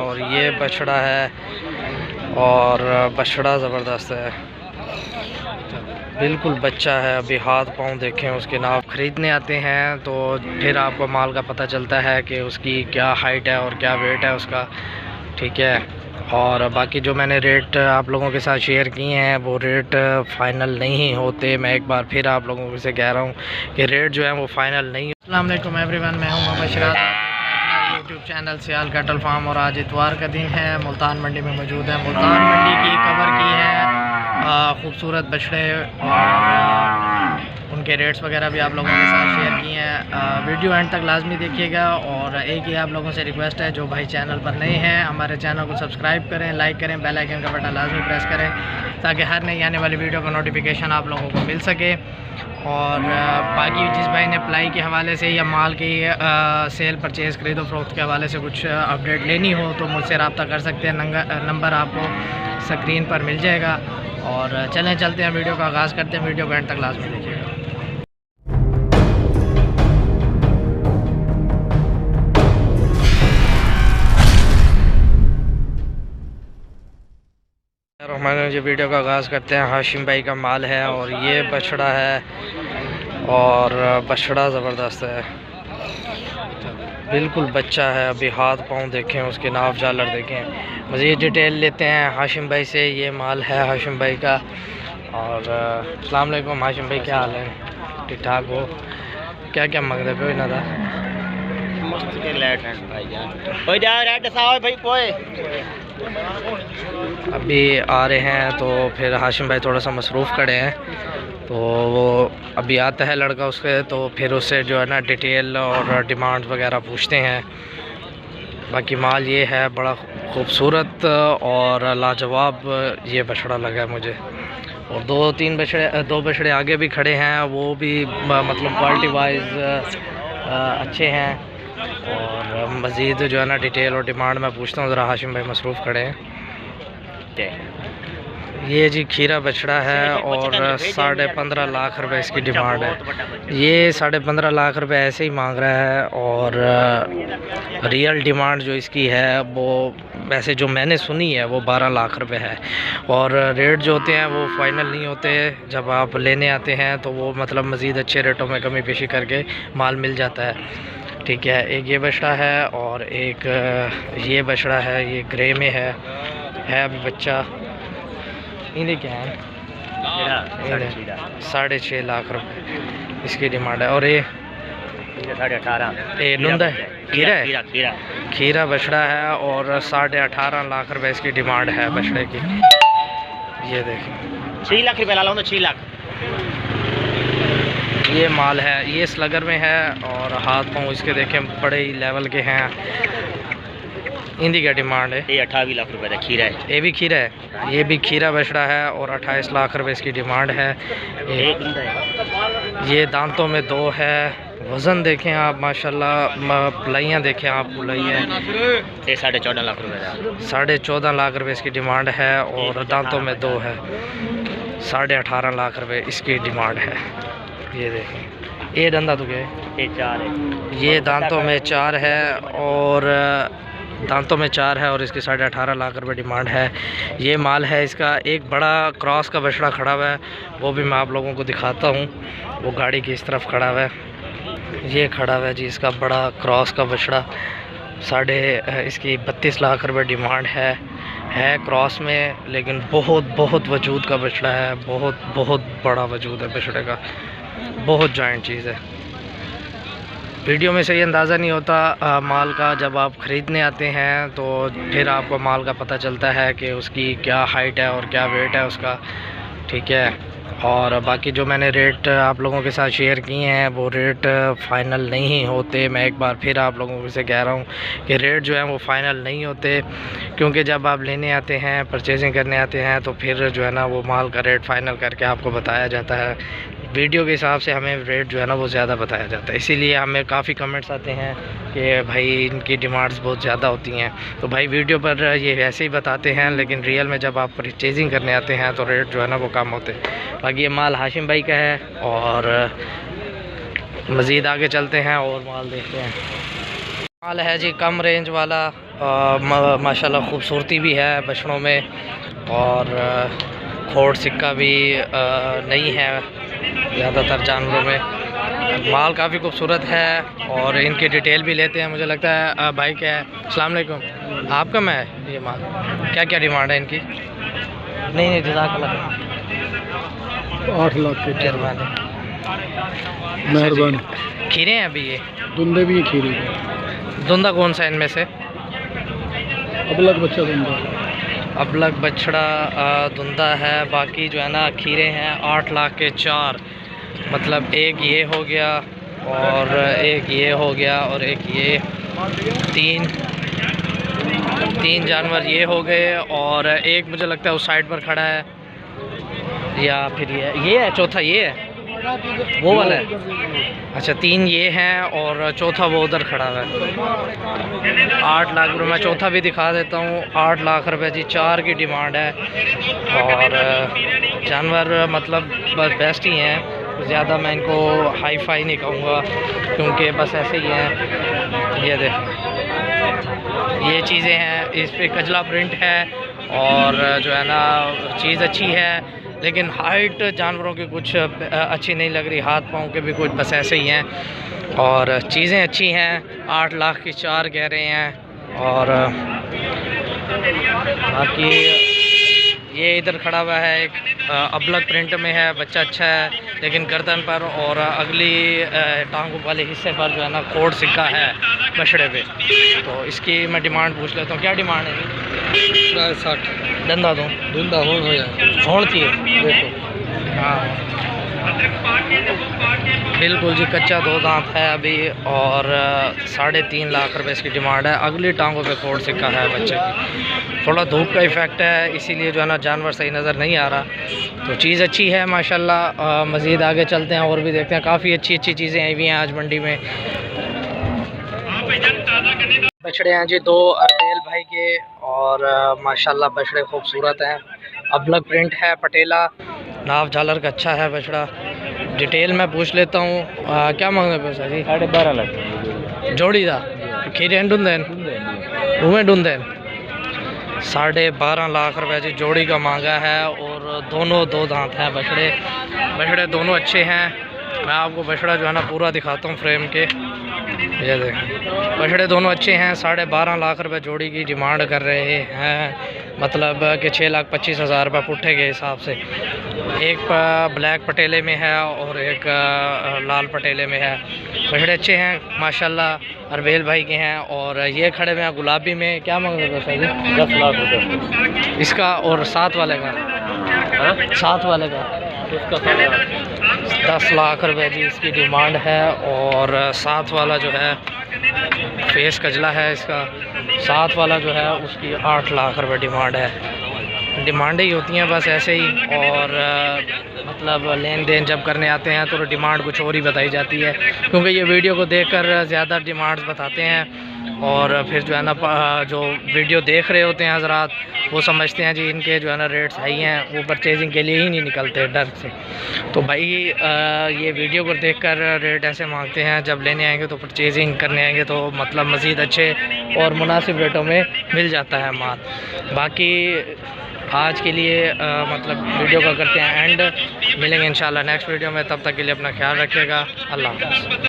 और ये बछड़ा है और बछड़ा ज़बरदस्त है, बिल्कुल बच्चा है। अभी हाथ पाँव देखें उसके ना। आप ख़रीदने आते हैं तो फिर आपको माल का पता चलता है कि उसकी क्या हाइट है और क्या वेट है उसका, ठीक है। और बाकी जो मैंने रेट आप लोगों के साथ शेयर किए हैं वो रेट फ़ाइनल नहीं होते। मैं एक बार फिर आप लोगों से कह रहा हूँ कि रेट जो है वो फ़ाइनल नहीं। अस्सलाम वालेकुम एवरीवन, मैं हूँ मोहम्मद शरात, यूट्यूब चैनल सियाल कैटल फार्म। और आज इतवार का दिन है, मुल्तान मंडी में मौजूद है। मुल्तान मंडी की कवर की है खूबसूरत बछड़े और उनके रेट्स वगैरह भी आप लोगों के साथ शेयर किए हैं। वीडियो एंड तक लाजमी देखिएगा। और एक ही आप लोगों से रिक्वेस्ट है, जो भाई चैनल पर नए हैं हमारे चैनल को सब्सक्राइब करें, लाइक करें, बेल आइकन का बटन लाजमी प्रेस करें ताकि हर नई आने वाली वीडियो का नोटिफिकेशन आप लोगों को मिल सके। और बाकी जिस भाई ने प्लाई के हवाले से या माल की सेल परचेज़ खरीदो फरोख्त के हवाले से कुछ अपडेट लेनी हो तो मुझसे रब्ता कर सकते हैं। नंबर आपको स्क्रीन पर मिल जाएगा। और चलते हैं, वीडियो का आगाज़ करते हैं। वीडियो को एंड तक लाजमी देखिएगा। हमारे जो वीडियो का आगाज़ करते हैं, हाशिम भाई का माल है और ये बछड़ा है और बछड़ा ज़बरदस्त है, बिल्कुल बच्चा है। अभी हाथ पाँव देखें उसके, नाफ झालर देखें। मज़ीद डिटेल लेते हैं हाशिम भाई से। ये माल है हाशिम भाई का। और अस्सलाम वालेकुम हाशिम भाई, क्या हाल है? ठीक ठाक हो? क्या क्या मंगते पे ना था? अभी आ रहे हैं तो फिर हाशिम भाई थोड़ा सा मसरूफ़ खड़े हैं, तो वो अभी आता है लड़का उसके, तो फिर उससे जो है ना डिटेल और डिमांड वगैरह पूछते हैं। बाकी माल ये है, बड़ा खूबसूरत और लाजवाब ये बछड़ा लगा है मुझे। और दो बछड़े आगे भी खड़े हैं, वो भी मतलब क्वालिटी वाइज अच्छे हैं। और मज़ीद जो है ना डिटेल और डिमांड मैं पूछता हूँ, ज़रा हाशिम भाई मसरूफ़ खड़े हैं। ये जी खीरा बछड़ा है और 15.5 लाख रुपए इसकी डिमांड है। ये 15.5 लाख रुपए ऐसे ही मांग रहा है। और रियल डिमांड जो इसकी है वो वैसे जो मैंने सुनी है वो 12 लाख रुपए है। और रेट जो होते हैं वो फ़ाइनल नहीं होते, जब आप लेने आते हैं तो वो मतलब मज़ीद अच्छे रेटों में कमी पेशी करके माल मिल जाता है, ठीक है। एक ये बछड़ा है और एक ये बछड़ा है, ये ग्रे में है अभी बच्चा। इन्हें क्या है 6.5 लाख रुपए इसकी डिमांड है। और ये 18.5 नुंदा है, खीरा बछड़ा है और 18.5 लाख रुपए इसकी डिमांड है बछड़े की। ये देखें 6 लाख रुपये ला लो, 6 लाख ये माल है। ये स्लगर में है और हाथ पाँव इसके देखें बड़े ही लेवल के हैं। इनकी क्या डिमांड है? ये 28 लाख रुपए का खीरा है। ये भी खीरा है, ये भी खीरा बछड़ा है और 28 लाख रुपए इसकी डिमांड है। ये दांतों में 2 है। वज़न देखें आप माशाल्लाह, पुलाइयाँ देखें आप, पुलाइयाँ। ये 14.5 लाख रुपए का 14.5 लाख रुपए इसकी डिमांड है और दांतों में 2 है। 18.5 लाख रुपए इसकी डिमांड है। ये देखें, ये डंदा तो क्या है? ये 4 है। ये दांतों में 4 है और इसकी 18.5 लाख रुपए डिमांड है। ये माल है इसका। एक बड़ा क्रॉस का बछड़ा खड़ा हुआ है, वो भी मैं आप लोगों को दिखाता हूँ। वो गाड़ी की इस तरफ खड़ा हुआ है, ये खड़ा हुआ है जी इसका बड़ा क्रॉस का बछड़ा। इसकी 32 लाख रुपए डिमांड है क्रॉस में, लेकिन बहुत वजूद का बछड़ा है। बहुत बड़ा वजूद है बछड़े का, बहुत जॉइंट चीज़ है। वीडियो में सही अंदाज़ा नहीं होता माल का। जब आप ख़रीदने आते हैं तो फिर आपको माल का पता चलता है कि उसकी क्या हाइट है और क्या वेट है उसका, ठीक है। और बाकी जो मैंने रेट आप लोगों के साथ शेयर किए हैं वो रेट फ़ाइनल नहीं होते। मैं एक बार फिर आप लोगों से कह रहा हूँ कि रेट जो है वो फ़ाइनल नहीं होते, क्योंकि जब आप लेने आते हैं, परचेजिंग करने आते हैं तो फिर जो है ना वो माल का रेट फ़ाइनल करके आपको बताया जाता है। वीडियो के हिसाब से हमें रेट जो है ना वो ज़्यादा बताया जाता है। इसीलिए हमें काफ़ी कमेंट्स आते हैं कि भाई इनकी डिमांड्स बहुत ज़्यादा होती हैं। तो भाई वीडियो पर ये वैसे ही बताते हैं, लेकिन रियल में जब आप परचेजिंग करने आते हैं तो रेट जो है ना वो कम होते हैं। बाकी ये माल हाशिम भाई का है और मज़ीद आगे चलते हैं और माल देखते हैं। माल है जी कम रेंज वाला, माशाल्लाह खूबसूरती भी है बछड़ों में, और खोट सिक्का भी नहीं है ज़्यादातर जानवरों में। माल काफ़ी खूबसूरत है और इनकी डिटेल भी लेते हैं। मुझे लगता है भाई क्या है, अस्सलाम वालेकुम, आपका मैं है ये माल, क्या क्या डिमांड है इनकी? नहीं जज़ाकल्लाह, 8 लाख के मेहरबानी। खीरे हैं अभी ये? धुंधे भी हैं खीरे के। धुंधा कौन सा है इनमें से? अबलग बच्चा धुंधा, अबलग बछड़ा धुंधा है। बाकी जो है ना खीरे हैं 8 लाख के 4, मतलब एक ये हो गया और एक ये हो गया और एक ये, तीन जानवर ये हो गए, और एक मुझे लगता है उस साइड पर खड़ा है, या फिर ये है चौथा, ये है वो वाला है। अच्छा 3 ये हैं और चौथा वो उधर खड़ा है। 8 लाख रुपये, मैं चौथा भी दिखा देता हूँ। 8 लाख रुपए जी 4 की डिमांड है, और जानवर मतलब बस बेस्ट ही हैं। ज़्यादा मैं इनको हाई फाई नहीं कहूँगा क्योंकि बस ऐसे ही हैं। ये देखें, ये चीज़ें हैं, इस पे कजला प्रिंट है और जो है ना चीज़ अच्छी है, लेकिन हाइट जानवरों की कुछ अच्छी नहीं लग रही, हाथ पाँव के भी कुछ बस ऐसे ही हैं, और चीज़ें अच्छी हैं। 8 लाख की 4 कह रहे हैं। और बाकी ये इधर खड़ा हुआ है एक अबलग प्रिंट में है, बच्चा अच्छा है, लेकिन गर्दन पर और अगली टांगों वाले हिस्से पर जो है ना कोड सिक्का है बछड़े पे। तो इसकी मैं डिमांड पूछ लेता हूँ, क्या डिमांड है? 60 धंधा दूँ? धुंधा हो जाए, छोड़ चाहिए देखो। हाँ बिल्कुल जी, कच्चा 2 दांत है अभी, और 3.5 लाख रुपए इसकी डिमांड है। अगली टांगों पे कोड सिक्का है बच्चे की। थोड़ा धूप का इफ़ेक्ट है इसीलिए जो है ना जानवर सही नज़र नहीं आ रहा। तो चीज़ अच्छी है माशाल्लाह। मज़ीद आगे चलते हैं और भी देखते हैं, काफ़ी अच्छी चीज़ें आई हुई हैं आज मंडी में। बछड़े हैं जी 2 अरदेल भाई के, और माशाल्लाह बछड़े खूबसूरत हैं। अबलग प्रिंट है, पटेला नाव झालर का अच्छा है बछड़ा। डिटेल मैं पूछ लेता हूँ, क्या मांगते पैसा जी? 12.5 लाख जोड़ी दा खीरे ढूंढें रूमें ढूंढें 12.5 लाख रुपए जी जोड़ी का मांगा है, और दोनों 2 दांत हैं बछड़े दोनों अच्छे हैं। मैं आपको बछड़ा जो है ना पूरा दिखाता हूँ फ्रेम के, ये देखें बछड़े दोनों अच्छे हैं। 12.5 लाख रुपए जोड़ी की डिमांड कर रहे हैं, मतलब कि 6,25,000 रुपये पुट्ठे के हिसाब से। एक ब्लैक पटेले में है और एक लाल पटेले में है। बछड़े अच्छे हैं माशाल्लाह, अरबेल भाई के हैं। और ये खड़े हुए हैं गुलाबी में, क्या मांग रहे थे? 10 लाख रुपये इसका, और साथ वाले का? साथ वाले का उसका 10 लाख रुपए जी इसकी डिमांड है। और साथ वाला जो है फेस कजला है इसका, साथ वाला जो है उसकी 8 लाख रुपए डिमांड है। डिमांडें ही होती हैं बस ऐसे ही, और मतलब लेन देन जब करने आते हैं तो डिमांड कुछ और ही बताई जाती है, क्योंकि ये वीडियो को देखकर ज़्यादा डिमांड्स बताते हैं, और फिर जो है ना जो वीडियो देख रहे होते हैं हजरात वो समझते हैं जी इनके जो है ना रेट्स हाई हैं, वो परचेजिंग के लिए ही नहीं निकलते डर से। तो भाई ये वीडियो को देखकर रेट ऐसे मांगते हैं, जब लेने आएंगे तो परचेजिंग करने आएंगे तो मतलब मज़ीद अच्छे और मुनासिब रेटों में मिल जाता है माल। बाकी आज के लिए मतलब वीडियो का करते हैं एंड, मिलेंगे इंशाल्लाह नेक्स्ट वीडियो में। तब तक के लिए अपना ख्याल रखिएगा, अल्लाह हाफ़िज़।